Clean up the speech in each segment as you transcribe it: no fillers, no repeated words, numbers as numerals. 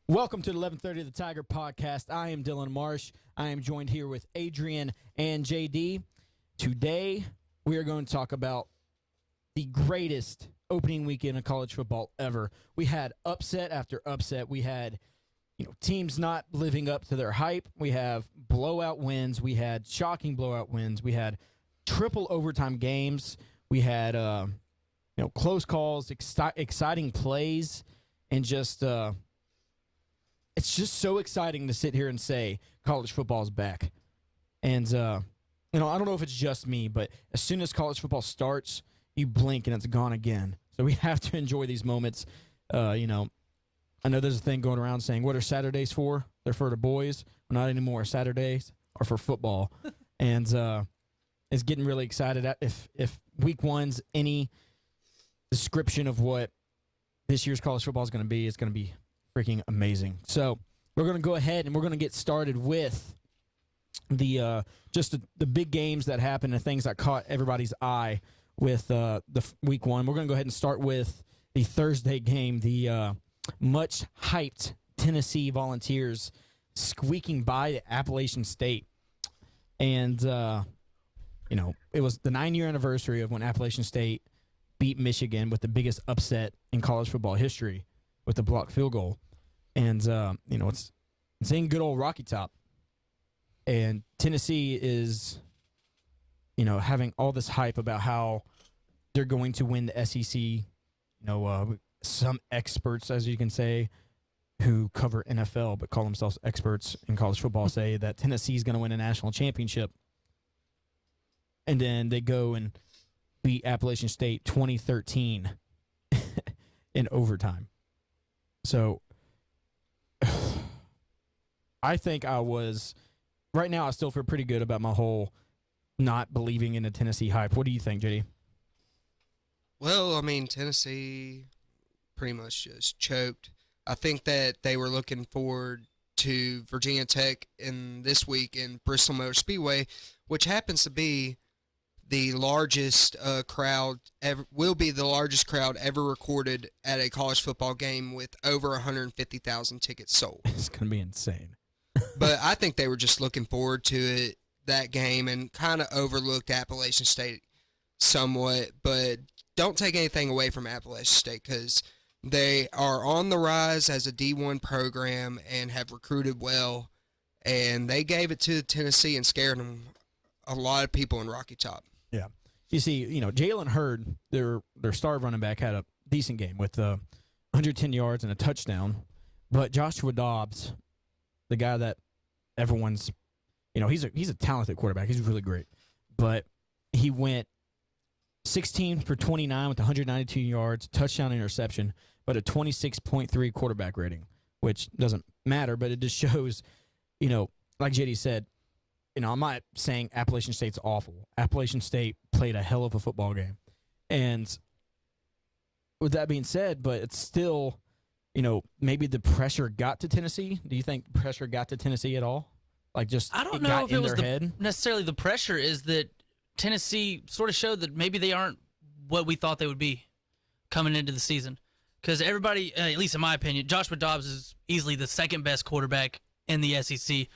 Welcome to the 11:30 The Tiger Podcast. I am Dylan Marsh. I am joined here with Adrian and JD. Today, we are going to talk about the greatest opening weekend of college football ever. We had upset after upset. We had, teams not living up to their hype. We have blowout wins. We had shocking blowout wins. We had triple overtime games. We had, close calls, exciting plays, and just it's just so exciting to sit here and say college football is back. And, I don't know if it's just me, but as soon as college football starts, you blink and it's gone again. So we have to enjoy these moments. I know there's a thing going around saying, what are Saturdays for? They're for the boys. Well, not anymore. Saturdays are for football. And it's getting really excited. If week one's any description of what this year's college football is going to be, it's going to be freaking amazing. So we're going to go ahead and we're going to get started with the big games that happened and things that caught everybody's eye with the week one. We're going to go ahead and start with the Thursday game, the much hyped Tennessee Volunteers squeaking by Appalachian State. And, it was the 9-year anniversary of when Appalachian State beat Michigan with the biggest upset in college football history with the blocked field goal. And, it's in good old Rocky Top. And Tennessee is, having all this hype about how they're going to win the SEC. Some experts, as you can say, who cover NFL but call themselves experts in college football say that Tennessee is going to win a national championship. And then they go and beat Appalachian State 2013 in overtime. So I think right now I still feel pretty good about my whole not believing in the Tennessee hype. What do you think, JD? Well, Tennessee pretty much just choked. I think that they were looking forward to Virginia Tech in this week in Bristol Motor Speedway, which happens to be the largest crowd ever, will be the largest crowd ever recorded at a college football game with over 150,000 tickets sold. It's going to be insane. But I think they were just looking forward to it, that game, and kind of overlooked Appalachian State somewhat. But don't take anything away from Appalachian State because they are on the rise as a D1 program and have recruited well. And they gave it to Tennessee and scared them, a lot of people in Rocky Top. Yeah. You see, Jalen Hurd, their star running back, had a decent game with 110 yards and a touchdown. But Joshua Dobbs, the guy that everyone's, he's a talented quarterback. He's really great. But he went 16 for 29 with 192 yards, touchdown, interception, but a 26.3 quarterback rating, which doesn't matter, but it just shows, like JD said, I'm not saying Appalachian State's awful. Appalachian State played a hell of a football game. And with that being said, but it's still, maybe the pressure got to Tennessee. Do you think pressure got to Tennessee at all? Like just I don't know if it was head? necessarily the pressure, is that Tennessee sort of showed that maybe they aren't what we thought they would be coming into the season. Because everybody, at least in my opinion, Joshua Dobbs is easily the second best quarterback in the SEC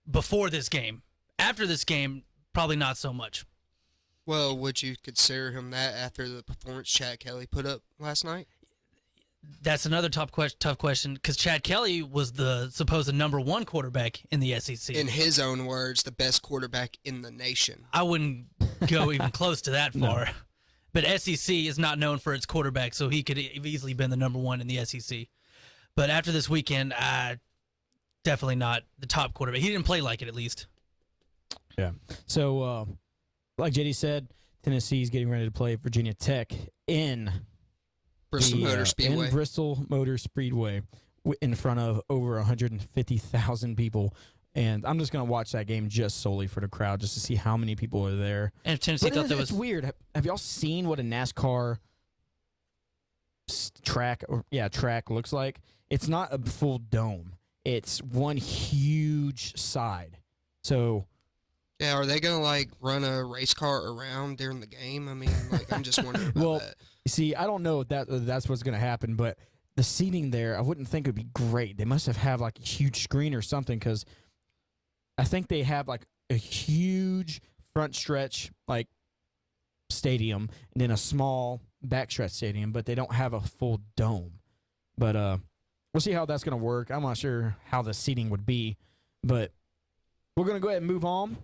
before this game. After this game, probably not so much. Well, would you consider him that after the performance Chad Kelly put up last night? That's another tough question, because Chad Kelly was the supposed number one quarterback in the SEC. In his own words, the best quarterback in the nation. I wouldn't go even close to that far. No. But SEC is not known for its quarterback, so he could have easily been the number one in the SEC. But after this weekend, definitely not the top quarterback. He didn't play like it, at least. Yeah. So, like JD said, Tennessee's getting ready to play Virginia Tech in Bristol Motor Speedway. In Bristol Motor Speedway, in front of over 150,000 people. And I'm just going to watch that game just solely for the crowd, just to see how many people are there. And if Tennessee thought that was weird. Have y'all seen what a NASCAR track looks like? It's not a full dome. It's one huge side. So, yeah, are they gonna run a race car around during the game? I'm just wondering about that. See, I don't know if that's what's gonna happen, but the seating there, I wouldn't think it would be great. They must have had like a huge screen or something, because I think they have like a huge front stretch like stadium and then a small backstretch stadium, but they don't have a full dome. But we'll see how that's going to work. I'm not sure how the seating would be, but we're going to go ahead and move on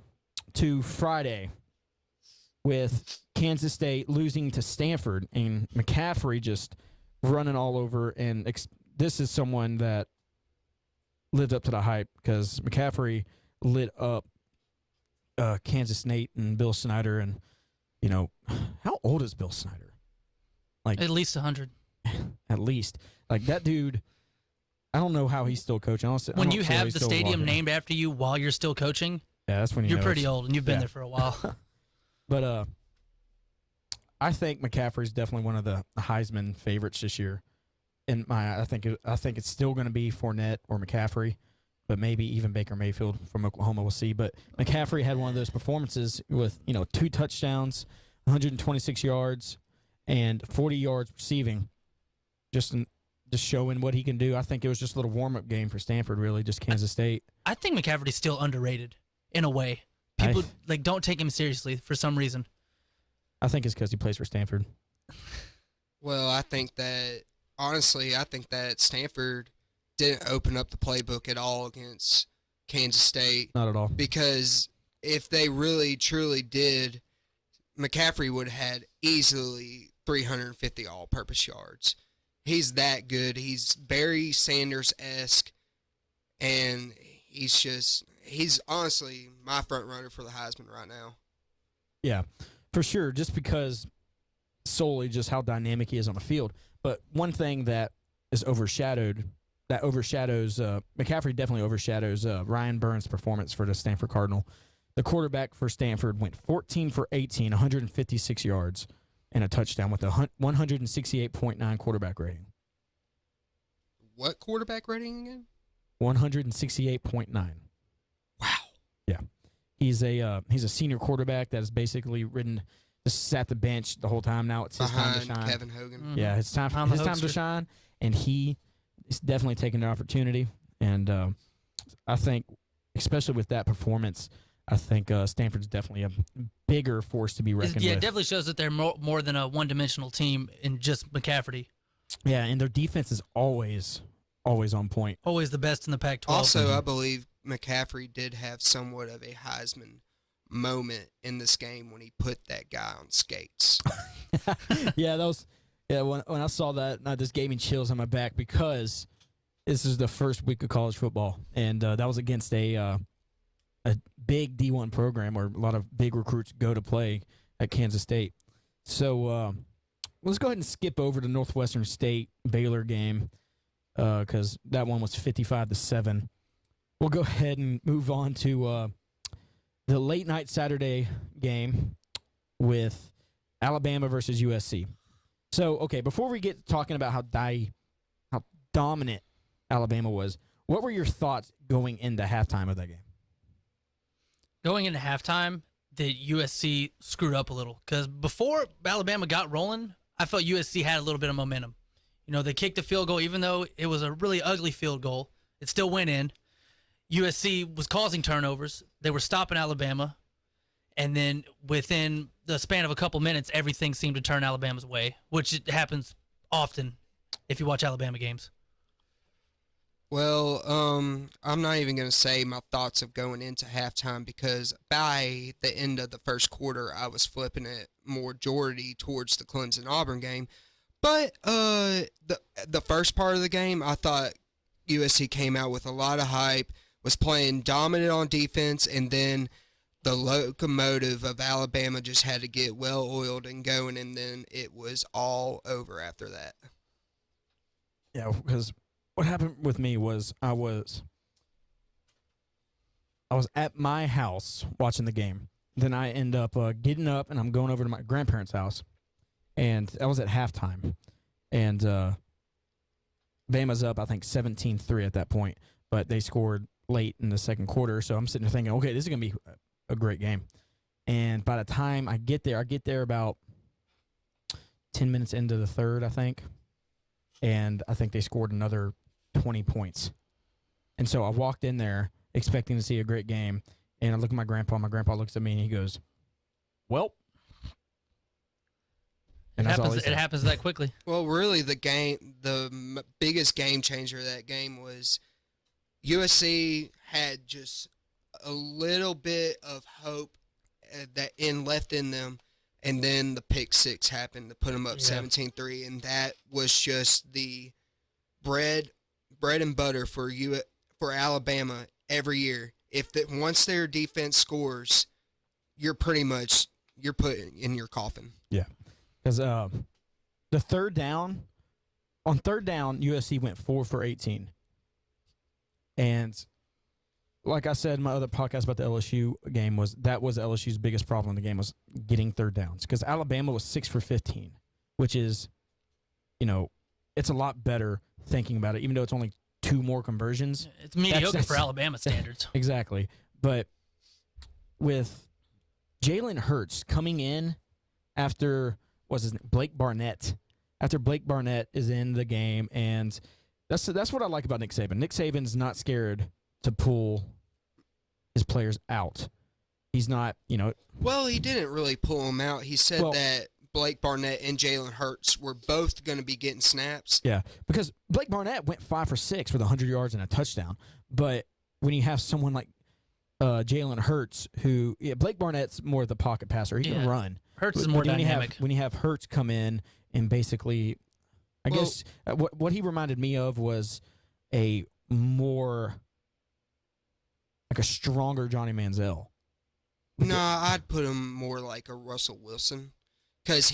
to Friday with Kansas State losing to Stanford and McCaffrey just running all over. And this is someone that lived up to the hype, because McCaffrey lit up Kansas State and Bill Snyder. And, you know, how old is Bill Snyder? Like At least 100. At least. Like, that dude, I don't know how he's still coaching. When you have the stadium named after you while you're still coaching, yeah, that's when you're pretty old, and you've been Yeah. there for a while. But I think McCaffrey's definitely one of the Heisman favorites this year. I think it's still going to be Fournette or McCaffrey, but maybe even Baker Mayfield from Oklahoma. We'll see. But McCaffrey had one of those performances with 2 touchdowns, 126 yards, and 40 yards receiving. Just showing what he can do. I think it was just a little warm-up game for Stanford, really, just Kansas State. I think McCaffrey's still underrated in a way. People don't take him seriously for some reason. I think it's because he plays for Stanford. Well, I think that Stanford didn't open up the playbook at all against Kansas State. Not at all. Because if they really, truly did, McCaffrey would have had easily 350 all-purpose yards. He's that good. He's Barry Sanders-esque, and he's honestly my front runner for the Heisman right now. Yeah, for sure, just because solely just how dynamic he is on the field. But one thing that is McCaffrey definitely overshadows Ryan Burns' performance for the Stanford Cardinal. The quarterback for Stanford went 14 for 18, 156 yards, and a touchdown with a 168.9 quarterback rating. What quarterback rating again? 168.9. Wow. Yeah. He's a senior quarterback that has basically just sat the bench the whole time. Now it's his time to shine. Kevin Hogan. Mm-hmm. Yeah, it's time to shine, and he is definitely taking the opportunity. And I think, especially with that performance, I think Stanford's definitely a bigger force to be reckoned with. Yeah, it definitely shows that they're more than a one-dimensional team in just McCaffrey. Yeah, and their defense is always on point. Always the best in the Pac-12. Also, I believe McCaffrey did have somewhat of a Heisman moment in this game when he put that guy on skates. Yeah, when I saw that, this gave me chills on my back, because this is the first week of college football, and that was against a big D1 program where a lot of big recruits go to play at Kansas State. So let's go ahead and skip over to Northwestern State Baylor game, because that one was 55-7. We'll go ahead and move on to the late night Saturday game with Alabama versus USC. So, okay, before we get talking about how dominant Alabama was, what were your thoughts going into halftime of that game? Going into halftime, the USC screwed up a little, because before Alabama got rolling, I felt USC had a little bit of momentum. They kicked the field goal, even though it was a really ugly field goal. It still went in. USC was causing turnovers. They were stopping Alabama. And then within the span of a couple minutes, everything seemed to turn Alabama's way, which happens often if you watch Alabama games. Well, I'm not even going to say my thoughts of going into halftime, because by the end of the first quarter, I was flipping it majority towards the Clemson-Auburn game. But the first part of the game, I thought USC came out with a lot of hype, was playing dominant on defense, and then the locomotive of Alabama just had to get well-oiled and going, and then it was all over after that. Yeah, because what happened with me was I was at my house watching the game. Then I end up getting up, and I'm going over to my grandparents' house, and I was at halftime. And Bama's up, I think, 17-3 at that point, but they scored late in the second quarter. So I'm sitting there thinking, okay, this is going to be a great game. And by the time I get there about 10 minutes into the third, I think. and I think they scored another 20 points. And so I walked in there expecting to see a great game, and I look at my grandpa. My grandpa looks at me, and he goes, "Well." And that's all he said. It happens that quickly. Well, really, the biggest game changer of that game was USC had just a little bit of hope left in them, and then the pick six happened to put them up 17-3, and that was just the bread and butter for Alabama every year. Once their defense scores, you're put in your coffin. Yeah. Because the third down, USC went 4 for 18. And like I said in my other podcast about the LSU game, that was LSU's biggest problem in the game, was getting third downs. Because Alabama was 6 for 15, which is, it's a lot better thinking about it, even though it's only 2 more conversions. It's mediocre for Alabama standards. Exactly. But with Jalen Hurts coming in after Blake Barnett. After Blake Barnett is in the game, and that's what I like about Nick Saban. Nick Saban's not scared to pull his players out. He's not, Well, he didn't really pull them out. He said that Blake Barnett and Jalen Hurts were both going to be getting snaps. Yeah, because Blake Barnett went 5 for 6 with 100 yards and a touchdown. But when you have someone like Jalen Hurts, Blake Barnett's more of the pocket passer. He can run. Hurts is more dynamic. When you have Hurts come in and basically, I guess what he reminded me of was a more like a stronger Johnny Manziel. Nah, I'd put him more like a Russell Wilson, because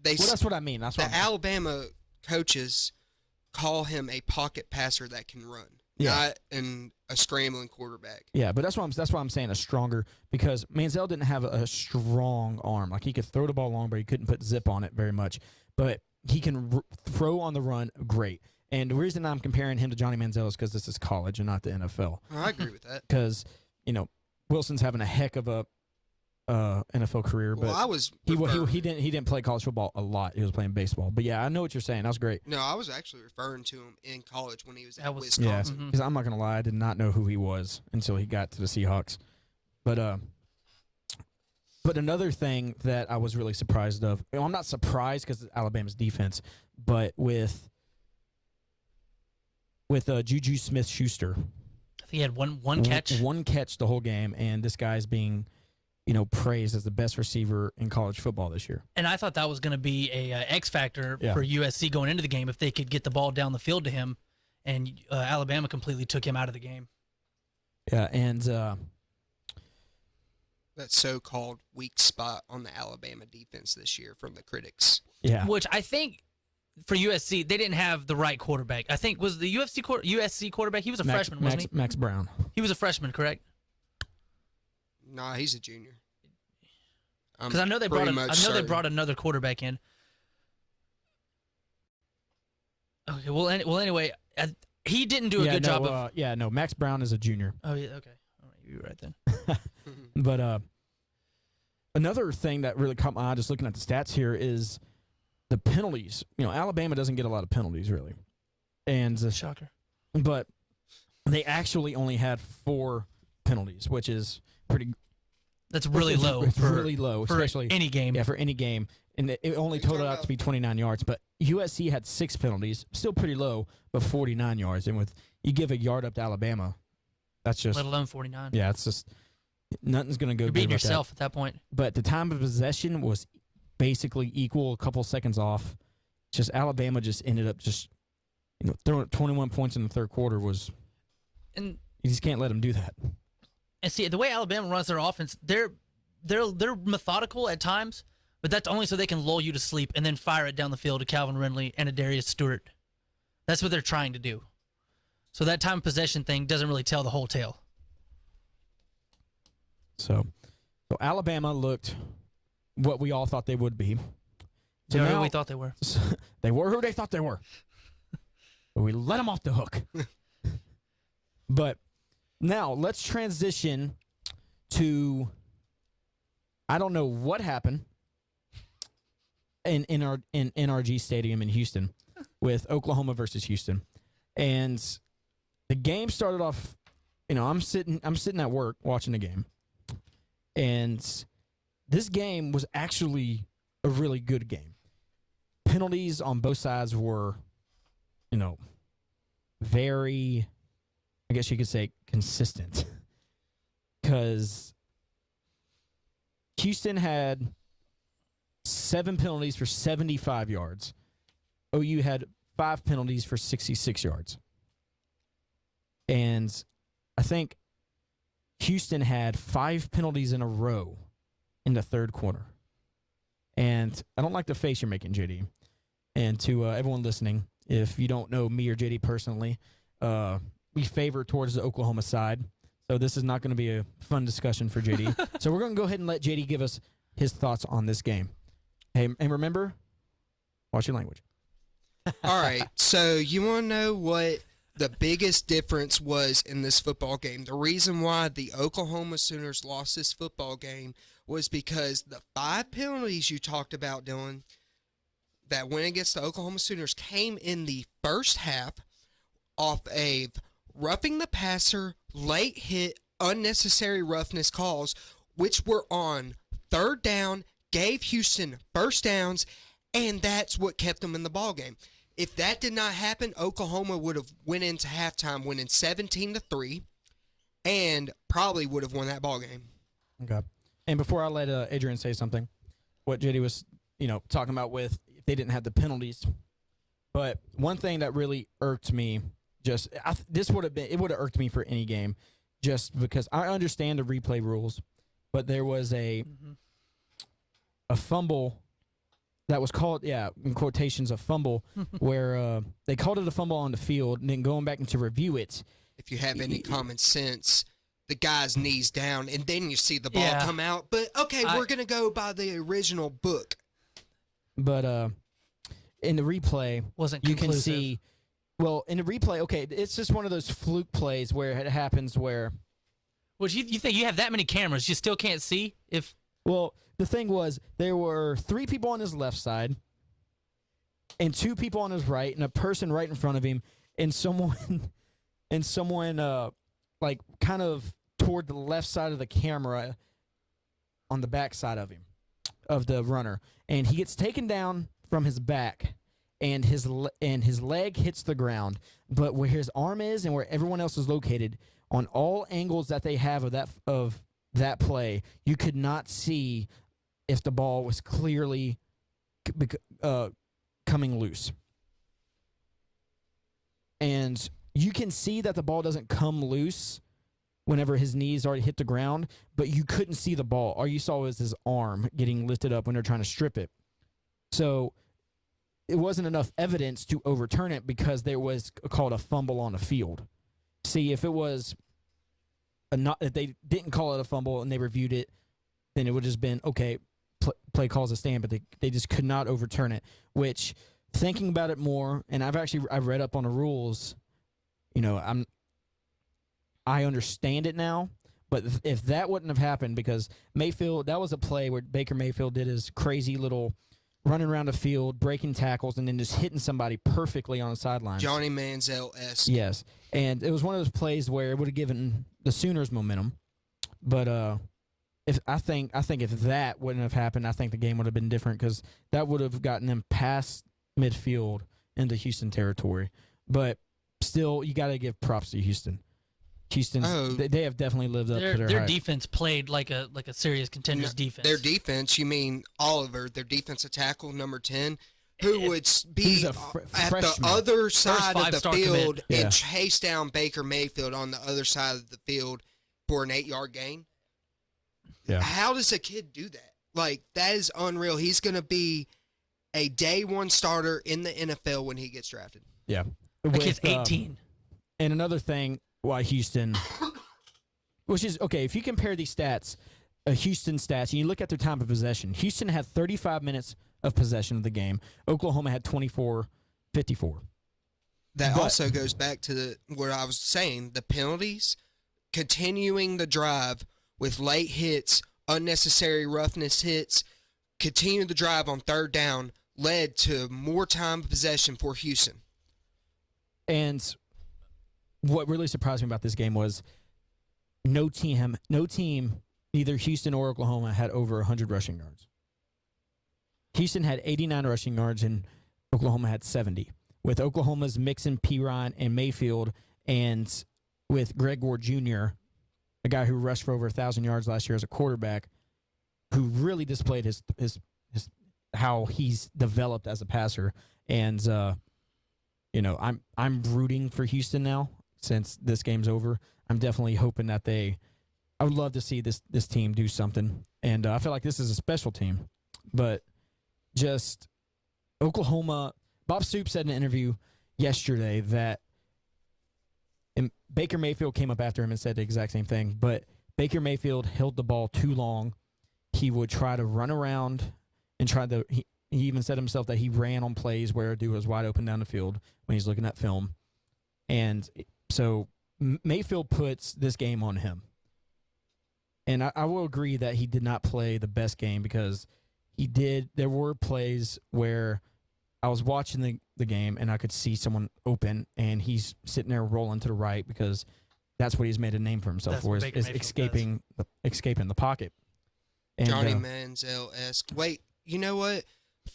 that's what I mean. That's what Alabama coaches call him a pocket passer that can run. Yeah. Not a scrambling quarterback. Yeah, but that's why I'm saying a stronger, because Manziel didn't have a strong arm. Like, he could throw the ball long, but he couldn't put zip on it very much. But he can throw on the run great. And the reason I'm comparing him to Johnny Manziel is because this is college and not the NFL. I agree with that. Because, Wilson's having a heck of a NFL career, but he didn't play college football a lot. He was playing baseball. But yeah, I know what you're saying. That was great. No, I was actually referring to him in college when he was at Wisconsin. Yeah, because I'm not gonna lie, I did not know who he was until he got to the Seahawks. But another thing that I was really surprised of, I'm not surprised because it's Alabama's defense, but with Juju Smith-Schuster, I think he had one catch. One catch the whole game, and this guy's being praised as the best receiver in college football this year. And I thought that was going to be a X factor for USC going into the game if they could get the ball down the field to him, and Alabama completely took him out of the game. Yeah, and that so-called weak spot on the Alabama defense this year from the critics. Yeah, which I think for USC they didn't have the right quarterback. I think was the USC quarterback. He was a freshman, wasn't he? Max Brown. He was a freshman, correct? Nah, he's a junior. Because I know they brought another quarterback in. Okay, well, anyway, he didn't do a good job of. Max Brown is a junior. Oh yeah, okay, all right, you're right then. But another thing that really caught my eye just looking at the stats here is the penalties. Alabama doesn't get a lot of penalties really, and shocker. But they actually only had 4 penalties, which is pretty. That's really low. It's really low, for especially any game. Yeah, for any game, and it only totaled out to be 29 yards. But USC had 6 penalties, still pretty low, but 49 yards. And with you give a yard up to Alabama, that's just let alone 49. Yeah, it's just nothing's going to go. You're beating yourself at that point. But the time of possession was basically equal, a couple seconds off. Just Alabama just ended up throwing 21 points in the third quarter was, and you just can't let them do that. And see, the way Alabama runs their offense, they're methodical at times, but that's only so they can lull you to sleep and then fire it down the field to Calvin Ridley and Darius Stewart. That's what they're trying to do. So that time of possession thing doesn't really tell the whole tale. So Alabama looked what we all thought they would be. So now, who we thought they were. They were who they thought they were. But we let them off the hook. But now let's transition to, I don't know what happened in NRG Stadium in Houston. with Oklahoma versus Houston, and the game started off. I'm sitting at work watching the game, and this game was actually a really good game. Penalties on both sides were, very, I guess you could say, consistent. Because Houston had 7 penalties for 75 yards. OU had 5 penalties for 66 yards. And I think Houston had 5 penalties in a row in the third quarter. And I don't like the face you're making, JD. And to everyone listening, if you don't know me or JD personally, we favor towards the Oklahoma side. So this is not going to be a fun discussion for JD. So we're going to go ahead and let JD give us his thoughts on this game. Hey, and remember, watch your language. All right, so you want to know what the biggest difference was in this football game? The reason why the Oklahoma Sooners lost this football game was because the 5 penalties you talked about, Dylan, that went against the Oklahoma Sooners came in the first half off a roughing the passer, late hit, unnecessary roughness calls, which were on third down, gave Houston first downs, and that's what kept them in the ball game. If that did not happen, Oklahoma would have went into halftime winning 17-3, and probably would have won that ball game. Okay. And before I let Adrian say something, what JD was, talking about with if they didn't have the penalties, but one thing that really irked me, it would have irked me for any game, just because I understand the replay rules, but there was a fumble that was called, in quotations, a fumble, where they called it a fumble on the field, and then going back to review it. If you have any common sense, the guy's knees down, and then you see the ball come out. But, okay, we're going to go by the original book. But in the replay, wasn't you can conclusive. see, well, in the replay, okay, it's just one of those fluke plays where it happens where. Well, you think you have that many cameras, you still can't see if. Well, the thing was, there were 3 people on his left side and 2 people on his right and a person right in front of him and someone like kind of toward the left side of the camera on the back side of him, of the runner. And he gets taken down from his back and his leg hits the ground. But where his arm is and where everyone else is located, on all angles that they have of that play, you could not see if the ball was clearly coming loose. And you can see that the ball doesn't come loose whenever his knees already hit the ground, but you couldn't see the ball. All you saw was his arm getting lifted up when they're trying to strip it. So it wasn't enough evidence to overturn it because there was called a fumble on the field. See, if it was if they didn't call it a fumble and they reviewed it, then it would have just been, okay, play calls a stand, but they just could not overturn it, which, thinking about it more, and I've read up on the rules, I understand it now, but if that wouldn't have happened, because that was a play where Baker Mayfield did his crazy little running around the field, breaking tackles, and then just hitting somebody perfectly on the sidelines. Johnny Manziel-esque. Yes, and it was one of those plays where it would have given the Sooners momentum, but if that wouldn't have happened, I think the game would have been different because that would have gotten them past midfield into Houston territory. But still, you got to give props to Houston. They have definitely lived up to their hype. defense played like a serious contender's defense. Their defense, you mean Oliver, their defensive tackle, number 10, who would be at the other side of the field and chase down Baker Mayfield on the other side of the field for an 8-yard gain. Yeah. How does a kid do that? Like, that is unreal. He's going to be a day one starter in the NFL when he gets drafted. Yeah. The kid's 18. And another thing why Houston, which is, okay, if you compare these stats, Houston stats, and you look at their time of possession, Houston had 35 minutes of possession of the game. Oklahoma had 24-54. That also goes back to what I was saying, the penalties, continuing the drive with late hits, unnecessary roughness hits, continue the drive on third down, led to more time of possession for Houston. And what really surprised me about this game was no team, either Houston or Oklahoma, had over 100 rushing yards. Houston had 89 rushing yards and Oklahoma had 70. With Oklahoma's Mixon, Pirine, and Mayfield, and with Greg Ward Jr., a guy who rushed for over 1,000 yards last year as a quarterback, who really displayed his how he's developed as a passer. And I'm rooting for Houston now since this game's over. I'm definitely hoping that I would love to see this team do something. And I feel like this is a special team. But just Oklahoma, Bob Stoops said in an interview yesterday that Baker Mayfield came up after him and said the exact same thing. But Baker Mayfield held the ball too long. He would try to run around and he even said himself that he ran on plays where a dude was wide open down the field when he's looking at film. And so Mayfield puts this game on him. And I will agree that he did not play the best game because there were plays where I was watching the game and I could see someone open and he's sitting there rolling to the right because that's what he's made a name for himself for, is escaping the pocket. And, Johnny Manziel-esque. Wait, you know what?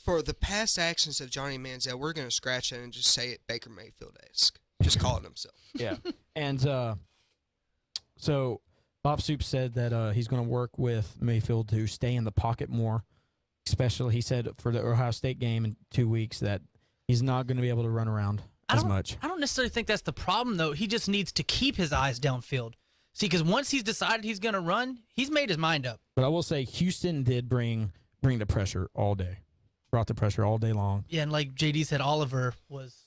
For the past actions of Johnny Manziel, we're going to scratch it and just say it Baker Mayfield-esque. Just call it himself. Yeah. And so Bob Stoops said that he's going to work with Mayfield to stay in the pocket more. Especially, he said for the Ohio State game in 2 weeks that he's not going to be able to run around as much. I don't necessarily think that's the problem, though. He just needs to keep his eyes downfield. See, because once he's decided he's going to run, he's made his mind up. But I will say Houston did bring the pressure all day. Brought the pressure all day long. Yeah, and like JD said, Oliver was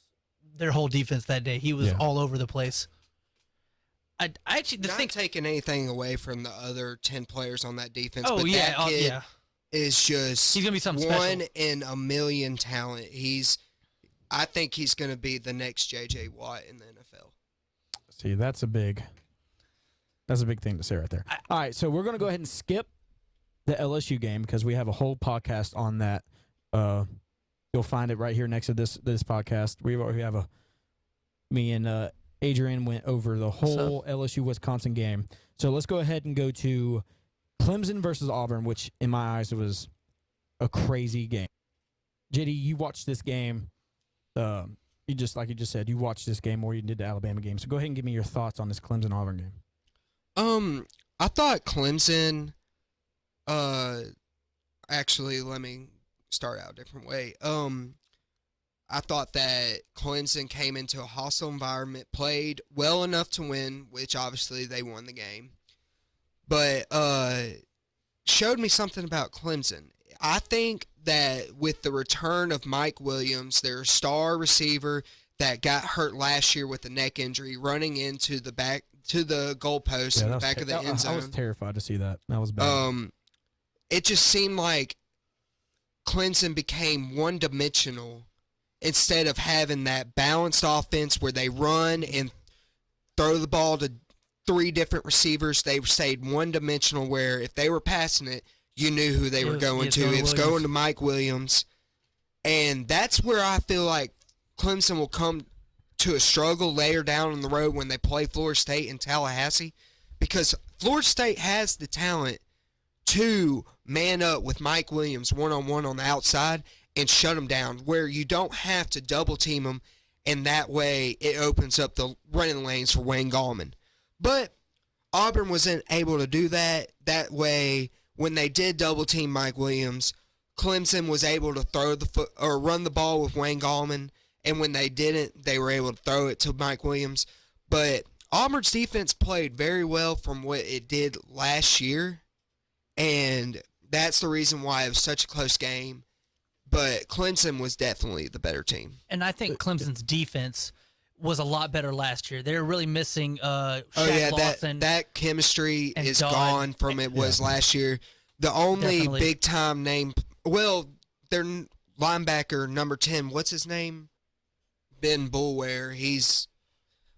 their whole defense that day. He was all over the place. I actually not taking anything away from the other 10 players on that defense. Oh, but yeah. That kid is just he's gonna be something one special. in a million talent. I think he's going to be the next J.J. Watt in the NFL. See, that's a big thing to say right there. All right, so we're going to go ahead and skip the LSU game because we have a whole podcast on that. You'll find it right here next to this podcast. We have me and Adrian went over the whole LSU Wisconsin game. So let's go ahead and go to Clemson versus Auburn, which in my eyes was a crazy game. JD, you watched this game. You just said, you watched this game more than you did the Alabama game. So go ahead and give me your thoughts on this Clemson Auburn game. I thought Clemson. Actually, let me start out a different way. I thought that Clemson came into a hostile environment, played well enough to win, which obviously they won the game, but showed me something about Clemson. I think that with the return of Mike Williams, their star receiver that got hurt last year with a neck injury, running into the back to the goalpost in the back of the end zone. I was terrified to see that. That was bad. It just seemed like Clemson became one-dimensional instead of having that balanced offense where they run and throw the ball to three different receivers. They stayed one-dimensional where if they were passing it, you knew who they were going to. It was going to Mike Williams. And that's where I feel like Clemson will come to a struggle later down on the road when they play Florida State in Tallahassee, because Florida State has the talent to man up with Mike Williams one-on-one on the outside and shut him down, where you don't have to double team him, and that way it opens up the running lanes for Wayne Gallman. But Auburn wasn't able to do that. That way, when they did double team Mike Williams, Clemson was able to run the ball with Wayne Gallman, and when they didn't, they were able to throw it to Mike Williams. But Auburn's defense played very well from what it did last year, and that's the reason why it was such a close game. But Clemson was definitely the better team. And I think Clemson's defense was a lot better last year. They were really missing Shaq Lawson. That chemistry is Dodd. gone from it was last year. The only big-time name, their linebacker, number 10, what's his name? Ben Boulware. He's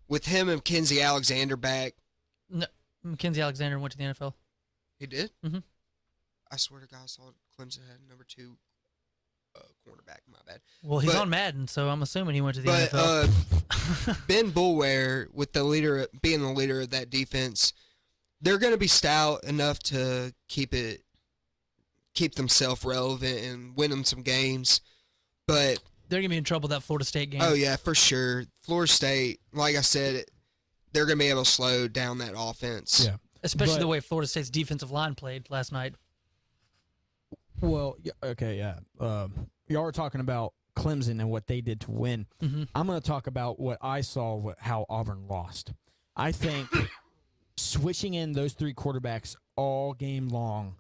with him and Mackenzie Alexander back. No, Mackenzie Alexander went to the NFL. He did? Mm-hmm. I swear to God, I saw Clemson had number 2 cornerback. My bad. Well, he's But- on Madden, so I'm assuming he went to the But NFL. Ben Boulware, with the leader, being the leader of that defense, they're going to be stout enough to keep themselves relevant and win them some games. But They're going to be in trouble that Florida State game. oh yeah, for sure, Florida State, like I said, they're going to be able to slow down that offense. Yeah. Especially But- the way Florida State's defensive line played last night. Well, y'all were talking about Clemson and what they did to win. Mm-hmm. I'm going to talk about what I saw, how Auburn lost. I think switching in those three quarterbacks all game long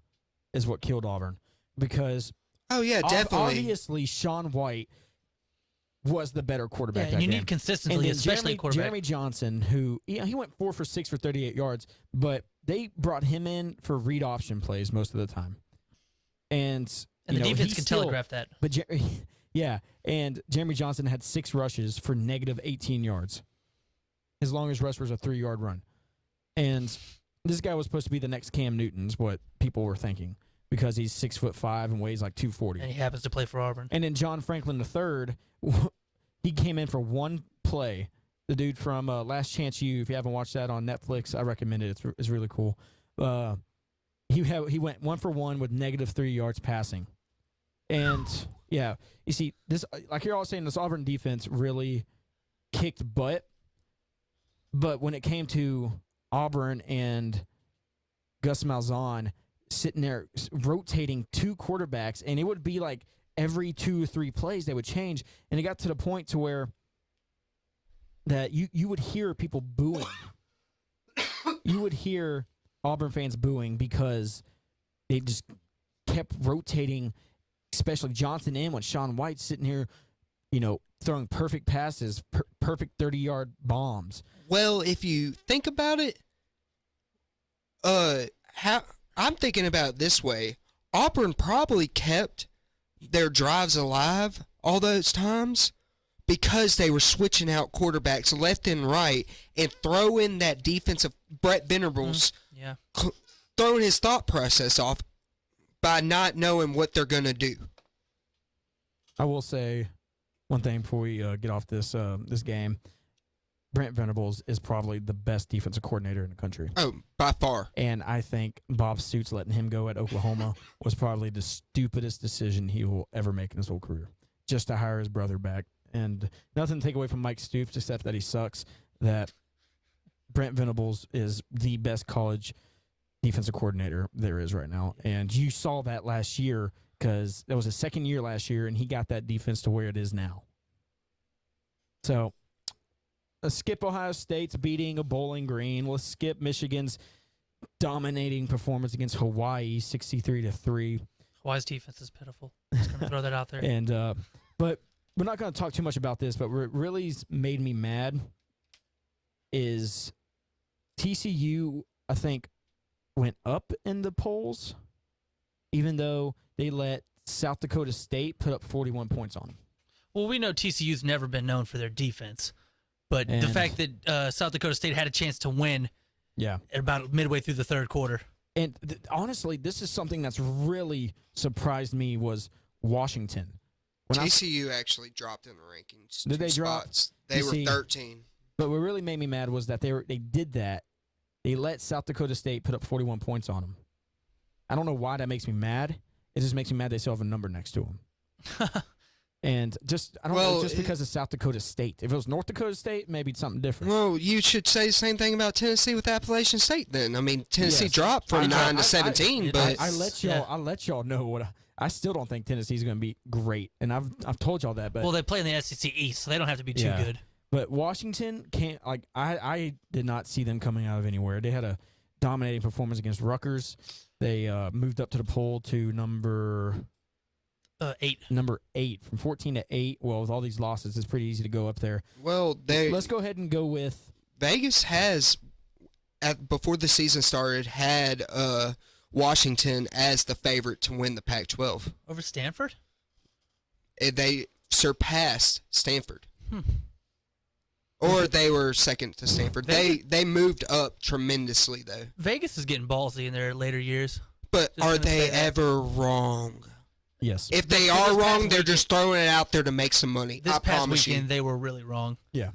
is what killed Auburn, because Oh yeah, definitely. obviously Sean White was the better quarterback. Yeah, that and you game. need consistency, And then especially at quarterback. Jeremy Johnson, who he went 4 for 6 for 38 yards, but they brought him in for read option plays most of the time. And and the defense can still, telegraph that. But yeah, and Jeremy Johnson had 6 rushes for negative 18 yards. His longest rush was a 3-yard run. And this guy was supposed to be the next Cam Newton, is what people were thinking, because he's 6'5" and weighs like 240. And he happens to play for Auburn. And then John Franklin III, he came in for one play. The dude from Last Chance U, if you haven't watched that on Netflix, I recommend it. It's really cool. He went 1 for 1 with negative 3 yards passing. And, yeah, you see, this, like you're all saying, this Auburn defense really kicked butt. But when it came to Auburn and Gus Malzahn sitting there rotating 2 quarterbacks, and it would be like every 2 or 3 plays they would change, and it got to the point to where that you would hear people booing. You would hear Auburn fans booing because they just kept rotating, especially Johnson in when Sean White's sitting here, throwing perfect passes, perfect 30-yard bombs. Well, if you think about it, I'm thinking about it this way. Auburn probably kept their drives alive all those times because they were switching out quarterbacks left and right and throwing that defensive Brett Venables, Yeah. throwing his thought process off by not knowing what they're going to do. I will say one thing before we get off this game. Brent Venables is probably the best defensive coordinator in the country. Oh, by far. And I think Bob Stoops letting him go at Oklahoma was probably the stupidest decision he will ever make in his whole career, just to hire his brother back. And nothing to take away from Mike Stoops, except that he sucks, that Brent Venables is the best college defensive coordinator there is right now. And you saw that last year because that was his second year last year, and he got that defense to where it is now. So let's skip Ohio State's beating of Bowling Green. Let's skip Michigan's dominating performance against Hawaii, 63-3. Hawaii's defense is pitiful. Just going to throw that out there. And but we're not going to talk too much about this, but what really made me mad is TCU, I think, went up in the polls, even though they let South Dakota State put up 41 points on them. Well, we know TCU's never been known for their defense, but the And- fact that South Dakota State had a chance to win Yeah. at about midway through the third quarter. And honestly, this is something that's really surprised me was Washington. When I, TCU actually dropped in the rankings. Did 2 they drop? spots. They You were see- 13. but what really made me mad was that they did that. They let South Dakota State put up 41 points on them. I don't know why that makes me mad. It just makes me mad they still have a number next to them. And just, I don't know, Well, just because of South Dakota State. If it was North Dakota State, maybe it's something different. Well, you should say the same thing about Tennessee with Appalachian State then. I mean, Tennessee Yes. dropped from I- 9 I- to 17, but I let y'all know what I still don't think Tennessee's going to be great, and I've told y'all that. But Well, they play in the SEC East, so they don't have to be too Yeah. good. But Washington can't, like, I did not see them coming out of anywhere. They had a dominating performance against Rutgers. They moved up to the poll to number 8. 8 from 14 to 8. Well, with all these losses, it's pretty easy to go up there. well, Let's go ahead and go with Vegas has before the season started had Washington as the favorite to win the Pac-12. Over Stanford? They surpassed Stanford. Or they were second to Stanford. They moved up tremendously though. Vegas is getting ballsy in their later years. But Just are gonna say they that. ever wrong? Yes. If they are wrong, they're just throwing it out there to make some money. This I past promise weekend, you. they were really wrong. Yeah.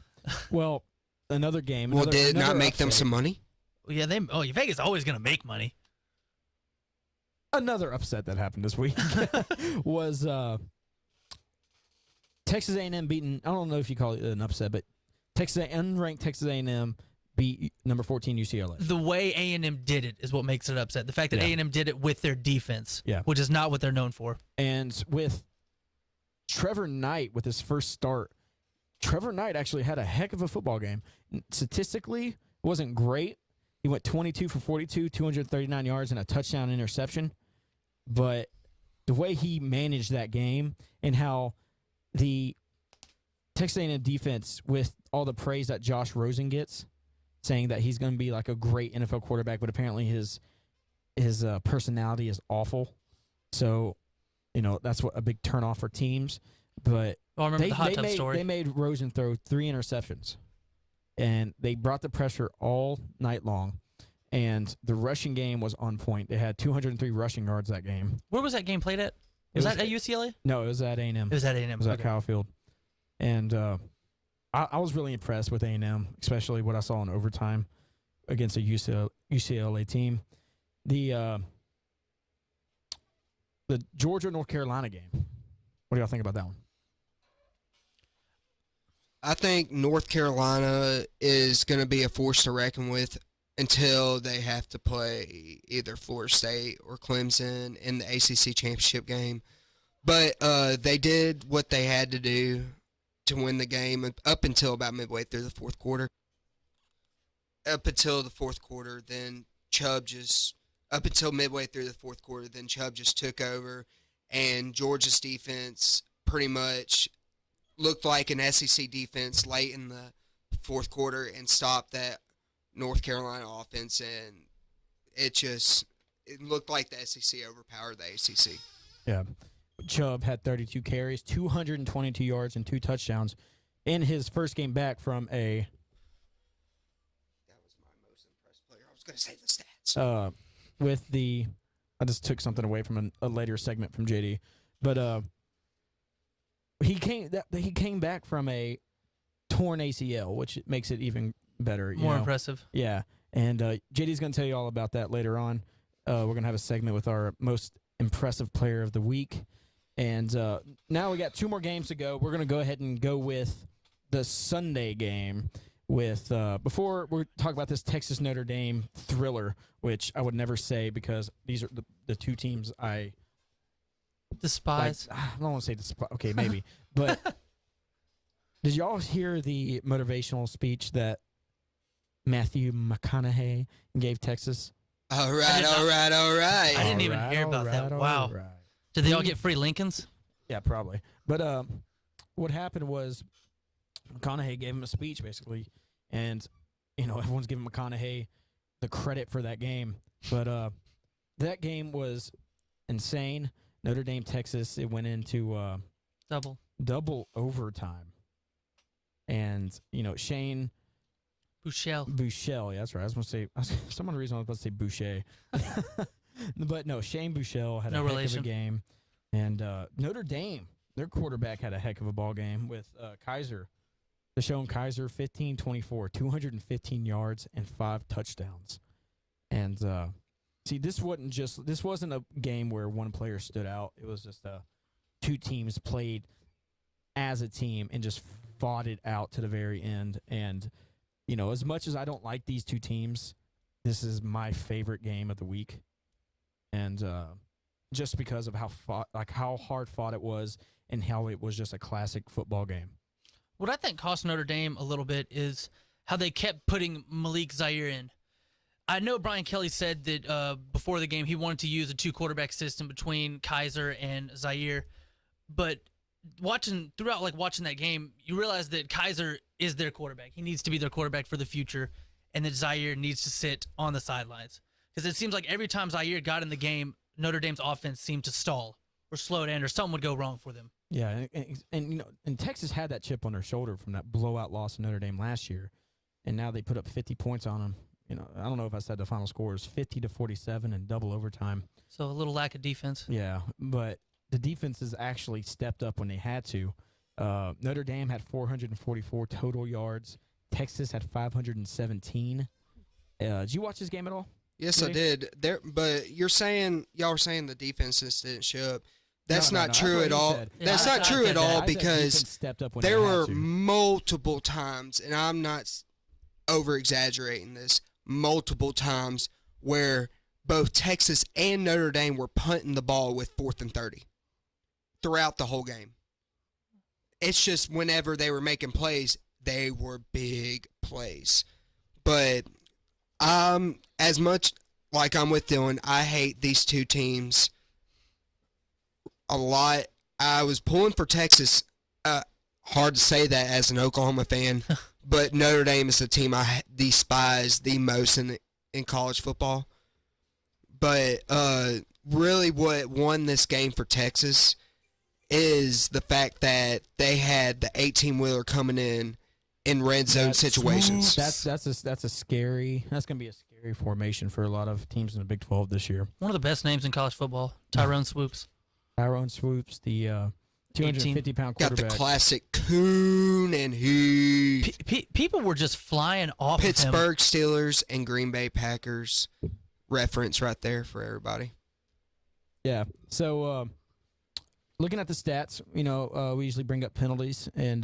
Well, another game. Well, did it not another make them upset. some money? Yeah, Vegas is always going to make money. Another upset that happened this week was Texas A&M beating. I don't know if you call it an upset, but unranked Texas A&M beat number 14 UCLA. The way A&M did it is what makes it upset. The fact that A&M did it with their defense, which is not what they're known for. And with Trevor Knight with his first start, Trevor Knight actually had a heck of a football game. Statistically, it wasn't great. He went 22 for 42, 239 yards, and a touchdown interception. But the way he managed that game and how the Texas A&M defense, with all the praise that Josh Rosen gets, saying that he's going to be like a great NFL quarterback, but apparently his personality is awful. So, that's what a big turnoff for teams. But I remember the hot tub story. They made Rosen throw 3 interceptions, and they brought the pressure all night long. And the rushing game was on point. They had 203 rushing yards that game. Where was that game played at? Was that at UCLA? No, it was at A&M. It was at A&M. It was at Kyle Field. And I was really impressed with A&M, especially what I saw in overtime against a UCLA team. The Georgia-North Carolina game. What do y'all think about that one? I think North Carolina is going to be a force to reckon with until they have to play either Florida State or Clemson in the ACC championship game. But they did what they had to do to win the game up until about midway through the fourth quarter. Up until the fourth quarter, then Chubb just up until midway through the fourth quarter, then Chubb just took over, and Georgia's defense pretty much looked like an SEC defense late in the fourth quarter and stopped that North Carolina offense, and it looked like the SEC overpowered the ACC. Yeah. Chubb had 32 carries, 222 yards, and 2 touchdowns in his first game back from a... That was my most impressed player. I was going to say the stats. I just took something away from a later segment from JD, but he came back from a torn ACL, which makes it even better. More impressive. Yeah, and JD's going to tell you all about that later on. We're going to have a segment with our most impressive player of the week. And now we got 2 more games to go. We're going to go ahead and go with the Sunday game with before we talk about this Texas Notre Dame thriller, which I would never say because these are the 2 teams I despise. I don't want to say despise. Okay, maybe. But did y'all hear the motivational speech that Matthew McConaughey gave Texas? All right. I didn't even hear about that. Wow. Right. Did they all get free Lincolns? Yeah, probably. But what happened was McConaughey gave him a speech, basically, and, everyone's giving McConaughey the credit for that game. But that game was insane. Notre Dame, Texas, it went into double overtime. And, Shane... Bouchel, yeah, that's right. I was going to say, for some reason I was about to say Boucher. But no, Shane Bouchel had a heck of a game. And Notre Dame, their quarterback had a heck of a ball game with Kaiser. Deshaun Kaiser, 15-24, 215 yards and 5 touchdowns. And see, this wasn't a game where one player stood out. It was just 2 teams played as a team and just fought it out to the very end. And as much as I don't like these 2 teams, this is my favorite game of the week. And just because of how hard fought it was and how it was just a classic football game. What I think cost Notre Dame a little bit is how they kept putting Malik Zaire in. I know Brian Kelly said that before the game he wanted to use a 2-quarterback system between Kaiser and Zaire, but watching that game, you realize that Kaiser is their quarterback. He needs to be their quarterback for the future, and that Zaire needs to sit on the sidelines. Because it seems like every time Zaire got in the game, Notre Dame's offense seemed to stall or slow down or something would go wrong for them. Yeah, and Texas had that chip on their shoulder from that blowout loss to Notre Dame last year, and now they put up 50 points on them. I don't know if I said the final score is 50-47 in double overtime. So a little lack of defense. Yeah, but the defenses actually stepped up when they had to. Notre Dame had 444 total yards. Texas had 517. Did you watch this game at all? Yes, Really? I did. But y'all were saying the defenses didn't show up. That's No, not true what at he all. said. That's I not said true that. at all I said defense because stepped up when there they had were to. multiple times, and I'm not over exaggerating this, multiple times where both Texas and Notre Dame were punting the ball with 4th and 30 throughout the whole game. It's just whenever they were making plays, they were big plays. But as much like I'm with Dylan, I hate these two teams a lot. I was pulling for Texas. Hard to say that as an Oklahoma fan, but Notre Dame is the team I despise the most in college football. But really what won this game for Texas is the fact that they had the 18-wheeler coming in red zone situations. That's a scary. That's going to be a scary formation for a lot of teams in the Big 12 this year. One of the best names in college football, Tyrone Swoops. Tyrone Swoops, the 250-pound Got quarterback. the classic coon and he. People were just flying off Pittsburgh Steelers and Green Bay Packers reference right there for everybody. Yeah. So, looking at the stats, we usually bring up penalties and